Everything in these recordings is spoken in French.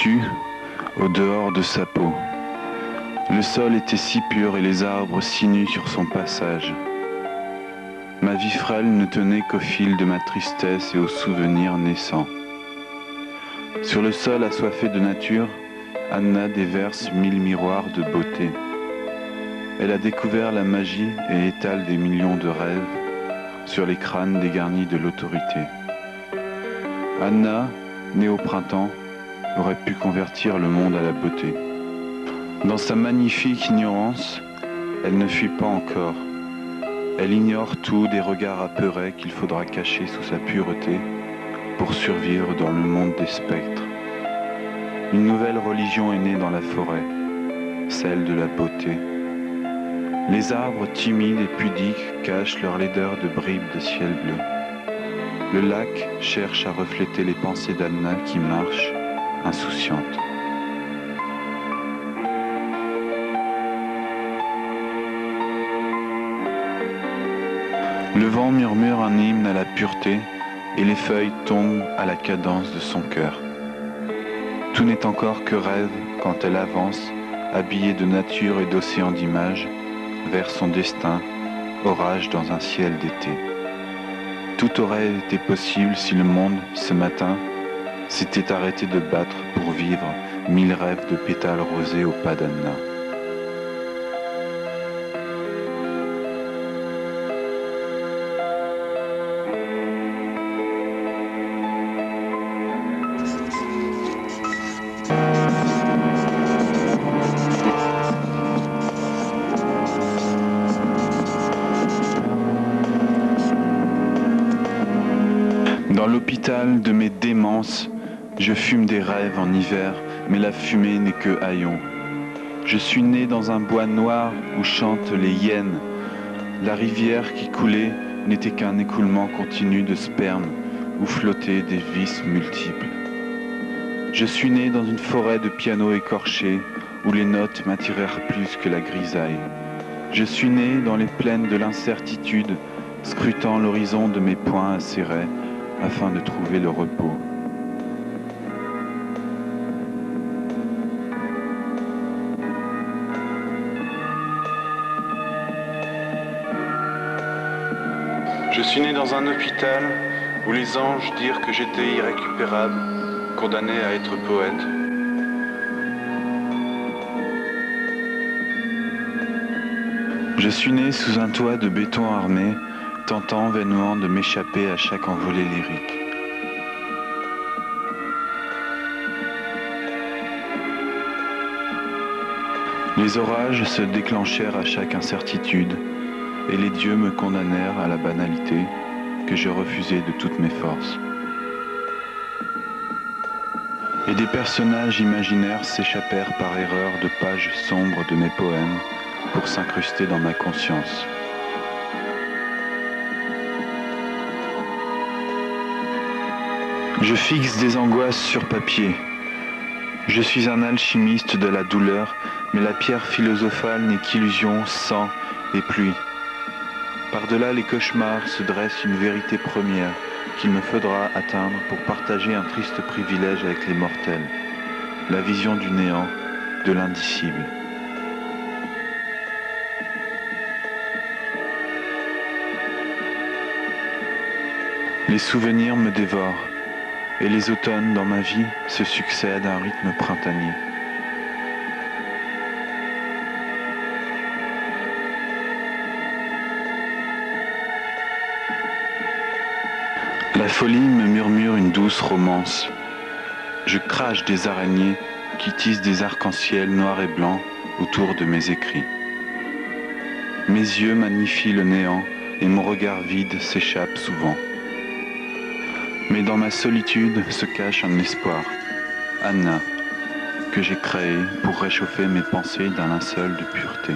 dessus, au dehors de sa peau. Le sol était si pur et les arbres si nus sur son passage. Ma vie frêle ne tenait qu'au fil de ma tristesse et aux souvenirs naissants. Sur le sol assoiffé de nature, Anna déverse 1000 miroirs de beauté. Elle a découvert la magie et étale des millions de rêves sur les crânes dégarnis de l'autorité. Anna, née au printemps, aurait pu convertir le monde à la beauté. Dans sa magnifique ignorance, elle ne fuit pas encore. Elle ignore tout des regards apeurés qu'il faudra cacher sous sa pureté pour survivre dans le monde des spectres. Une nouvelle religion est née dans la forêt, celle de la beauté. Les arbres timides et pudiques cachent leur laideur de bribes de ciel bleu. Le lac cherche à refléter les pensées d'Anna qui marche, insouciante. Le vent murmure un hymne à la pureté et les feuilles tombent à la cadence de son cœur. Tout n'est encore que rêve quand elle avance, habillée de nature et d'océan d'images, vers son destin, orage dans un ciel d'été. Tout aurait été possible si le monde, ce matin, s'était arrêté de battre pour vivre 1000 rêves de pétales rosés au pas d'Anna. Dans l'hôpital de mes démences, je fume des rêves en hiver, mais la fumée n'est que haillons. Je suis né dans un bois noir où chantent les hyènes. La rivière qui coulait n'était qu'un écoulement continu de sperme où flottaient des vices multiples. Je suis né dans une forêt de pianos écorchés où les notes m'attirèrent plus que la grisaille. Je suis né dans les plaines de l'incertitude, scrutant l'horizon de mes poings acérés, afin de trouver le repos. Je suis né dans un hôpital où les anges dirent que j'étais irrécupérable, condamné à être poète. Je suis né sous un toit de béton armé, tentant vainement de m'échapper à chaque envolée lyrique. Les orages se déclenchèrent à chaque incertitude, et les dieux me condamnèrent à la banalité que je refusais de toutes mes forces. Et des personnages imaginaires s'échappèrent par erreur de pages sombres de mes poèmes pour s'incruster dans ma conscience. Je fixe des angoisses sur papier. Je suis un alchimiste de la douleur, mais la pierre philosophale n'est qu'illusion, sang et pluie. Par-delà les cauchemars se dresse une vérité première qu'il me faudra atteindre pour partager un triste privilège avec les mortels, la vision du néant, de l'indicible. Les souvenirs me dévorent. Et les automnes dans ma vie se succèdent à un rythme printanier. La folie me murmure une douce romance. Je crache des araignées qui tissent des arcs-en-ciel noirs et blancs autour de mes écrits. Mes yeux magnifient le néant et mon regard vide s'échappe souvent. Mais dans ma solitude se cache un espoir, Anna, que j'ai créé pour réchauffer mes pensées d'un linceul de pureté.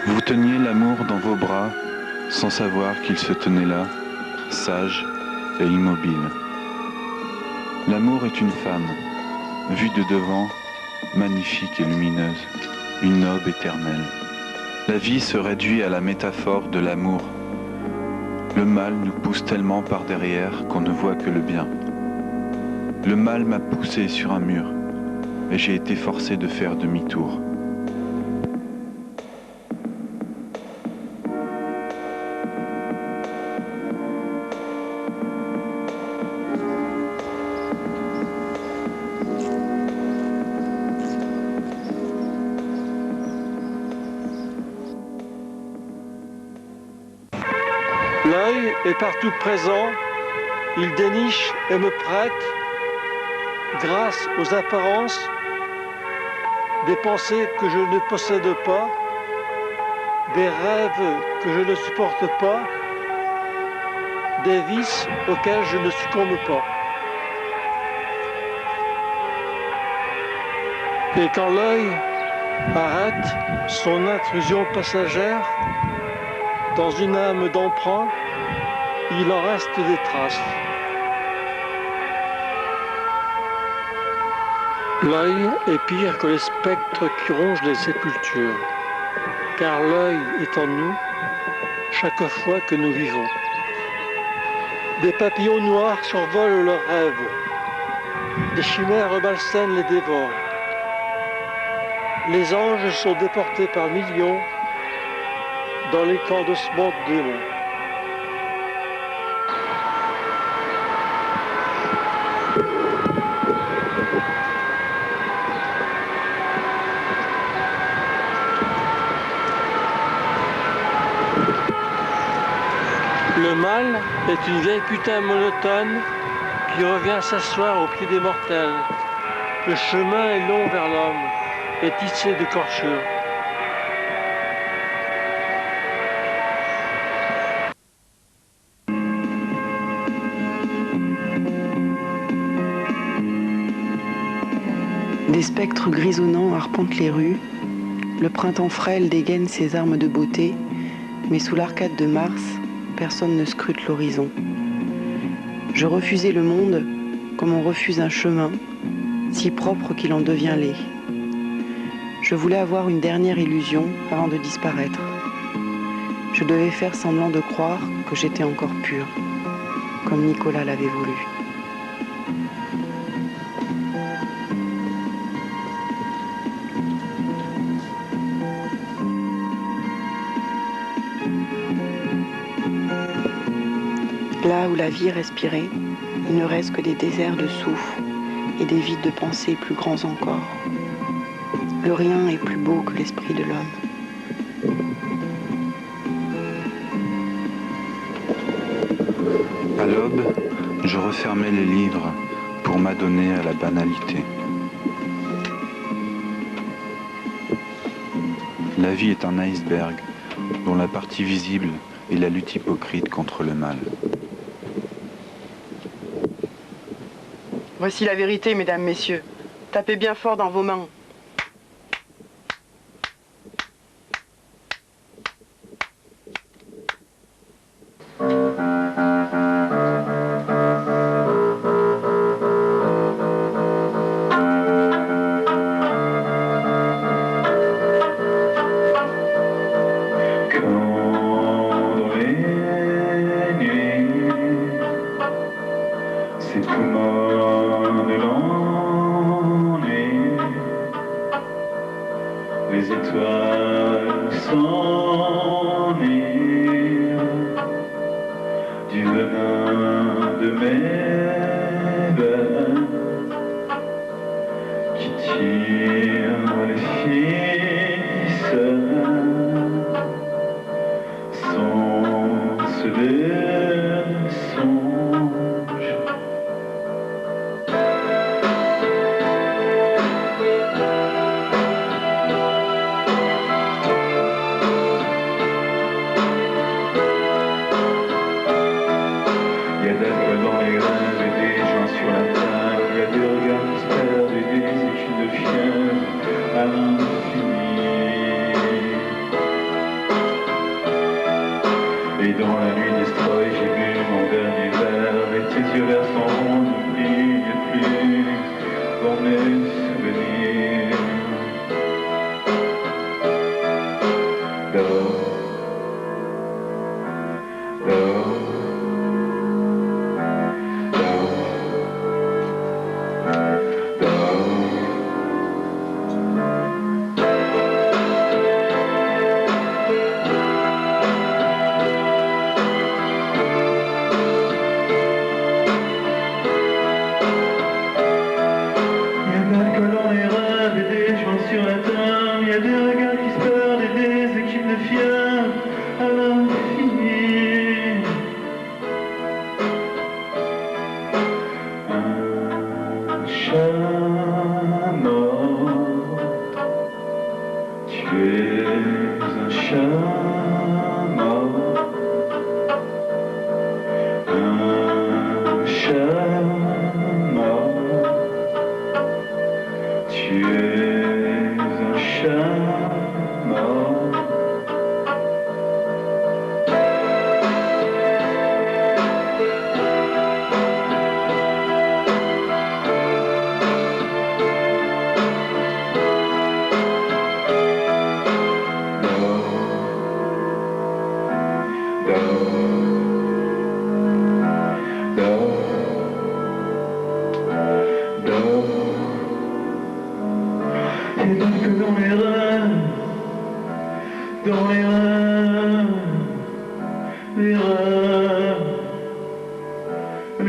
Vous teniez l'amour dans vos bras, sans savoir qu'il se tenait là, sage et immobile. L'amour est une femme, vue de devant, magnifique et lumineuse, une aube éternelle. La vie se réduit à la métaphore de l'amour. Le mal nous pousse tellement par derrière qu'on ne voit que le bien. Le mal m'a poussé sur un mur. et j'ai été forcé de faire demi-tour. L'œil est partout présent, il déniche et me prête, grâce aux apparences, des pensées que je ne possède pas, des rêves que je ne supporte pas, des vices auxquels je ne succombe pas. Et quand l'œil arrête son intrusion passagère, dans une âme d'emprunt, il en reste des traces. L'œil est pire que les spectres qui rongent les sépultures, car l'œil est en nous chaque fois que nous vivons. Des papillons noirs survolent leurs rêves, des chimères malsaines les dévorent. Les anges sont déportés par millions dans les camps d'ossements de démons. Le mal est une vieille putain monotone qui revient s'asseoir au pied des mortels. Le chemin est long vers l'homme et tissé de corchures. Des spectres grisonnants arpentent les rues. Le printemps frêle dégaine ses armes de beauté, mais sous l'arcade de Mars, personne ne scrute l'horizon. Je refusais le monde comme on refuse un chemin, si propre qu'il en devient laid. Je voulais avoir une dernière illusion avant de disparaître. Je devais faire semblant de croire que j'étais encore pure, comme Nicolas l'avait voulu. Là où la vie respirait, il ne reste que des déserts de souffle et des vides de pensée plus grands encore. Le rien est plus beau que l'esprit de l'homme. À l'aube, je refermais les livres pour m'adonner à la banalité. La vie est un iceberg dont la partie visible est la lutte hypocrite contre le mal. Voici la vérité, mesdames, messieurs. Tapez bien fort dans vos mains.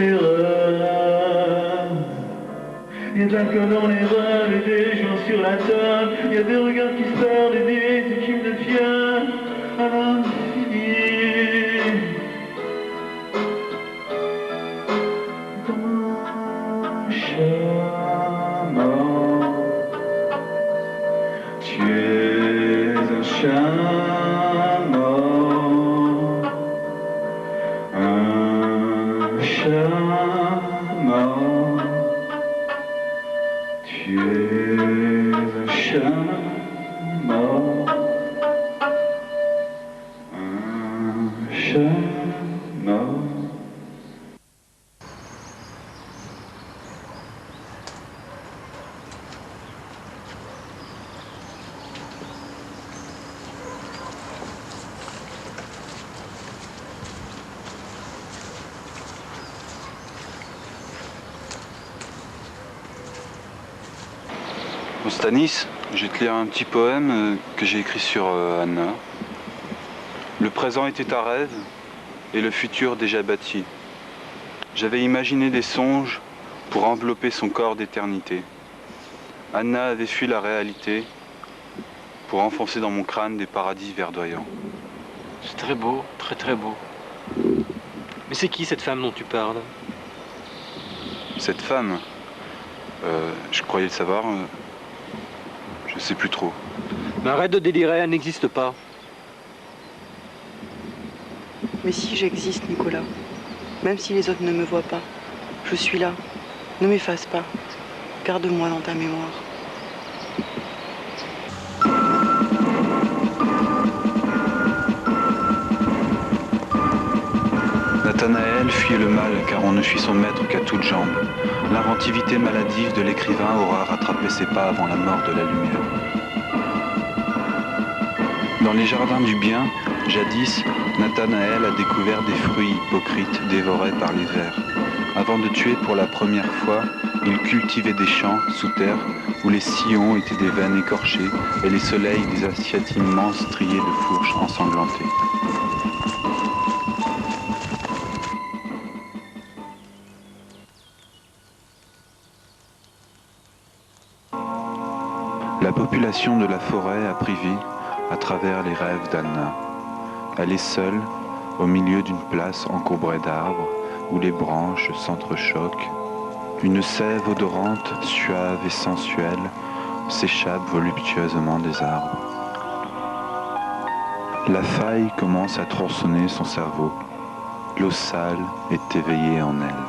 l'erreur. Il y a de l'alcool dans les rêves et des gens sur la table. Il y a des regards qui se perdent et des yeux qui me deviennent à l'infini. Dans un chameau, tu es un chameau, un chameau. Tu es un chameau, un chameau. Bon, Stanis, je vais te lire un petit poème que j'ai écrit sur Anna. Le présent était un rêve et le futur déjà bâti. J'avais imaginé des songes pour envelopper son corps d'éternité. Anna avait fui la réalité pour enfoncer dans mon crâne des paradis verdoyants. C'est très beau, très très beau. Mais c'est qui cette femme dont tu parles? Cette femme, je croyais le savoir, je sais plus trop. Mais arrête de délirer, elle n'existe pas. Mais si j'existe, Nicolas, même si les autres ne me voient pas, je suis là. Ne m'efface pas. Garde-moi dans ta mémoire. Nathanaël fuit le mal car on ne suit son maître qu'à toutes jambes. L'inventivité maladive de l'écrivain aura rattrapé ses pas avant la mort de la lumière. Dans les jardins du bien, jadis, Nathanaël a découvert des fruits hypocrites dévorés par les vers. Avant de tuer pour la première fois, il cultivait des champs sous terre où les sillons étaient des veines écorchées et les soleils des assiettes immenses striées de fourches ensanglantées. La population de la forêt a pris vie à travers les rêves d'Anna. Elle est seule, au milieu d'une place encombrée d'arbres, où les branches s'entrechoquent. Une sève odorante, suave et sensuelle, s'échappe voluptueusement des arbres. La faille commence à tronçonner son cerveau. L'eau sale est éveillée en elle.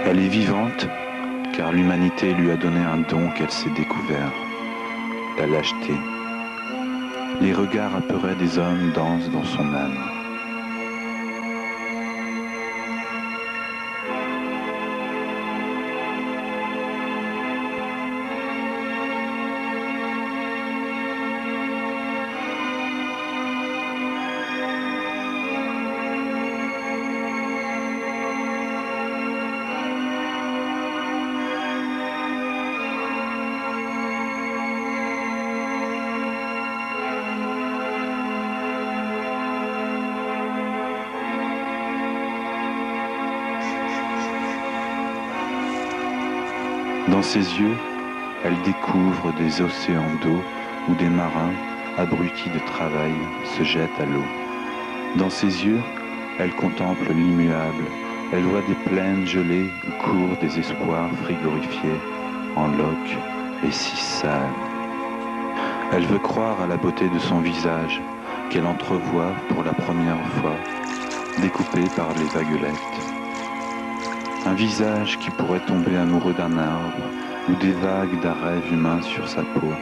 Elle est vivante, car l'humanité lui a donné un don qu'elle s'est découvert, la lâcheté. Les regards apeurés des hommes dansent dans son âme. Dans ses yeux, elle découvre des océans d'eau où des marins, abrutis de travail, se jettent à l'eau. Dans ses yeux, elle contemple l'immuable. Elle voit des plaines gelées où courent des espoirs frigorifiés, en loques et si sales. Elle veut croire à la beauté de son visage, qu'elle entrevoit pour la première fois, découpé par les vaguelettes. Un visage qui pourrait tomber amoureux d'un arbre ou des vagues d'un rêve humain sur sa peau.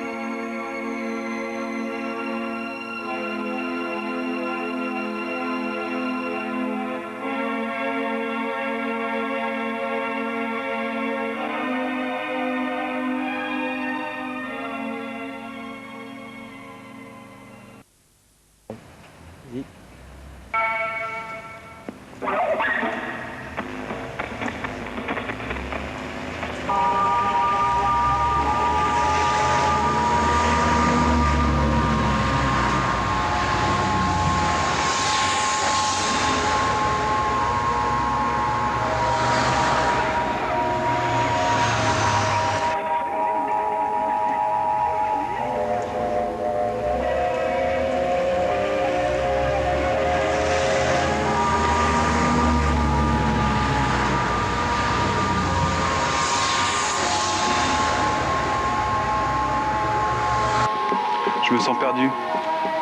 me sens perdu.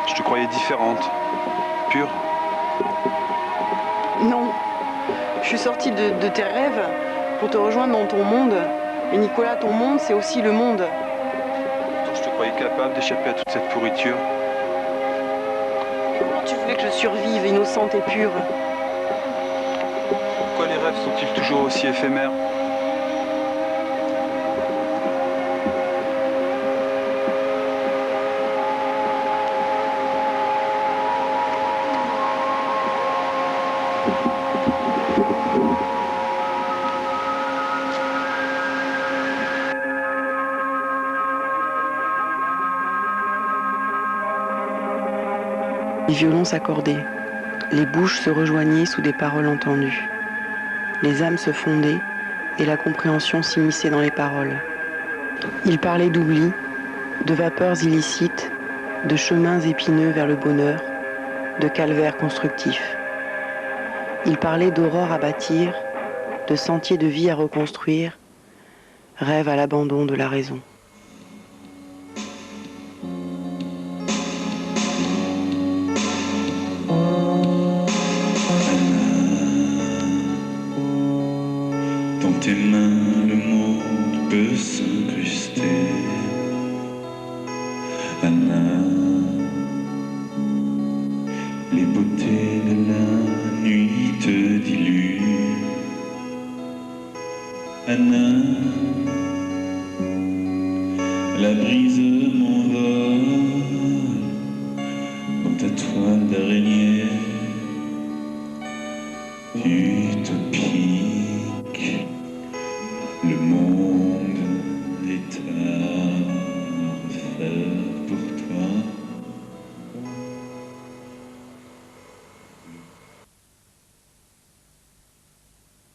Je te croyais différente, pure. Non, je suis sortie de tes rêves pour te rejoindre dans ton monde. Et Nicolas, ton monde, c'est aussi le monde. Je te croyais capable d'échapper à toute cette pourriture. Comment tu voulais que je survive, innocente et pure? Pourquoi les rêves sont-ils toujours aussi éphémères? Les violons s'accordaient, les bouches se rejoignaient sous des paroles entendues. Les âmes se fondaient et la compréhension s'immisçait dans les paroles. Ils parlaient d'oubli, de vapeurs illicites, de chemins épineux vers le bonheur, de calvaires constructifs. Ils parlaient d'aurores à bâtir, de sentiers de vie à reconstruire, rêve à l'abandon de la raison. Dans tes mains, le monde peut s'incruster. Anna, les beautés de la nuit te diluent. Anna,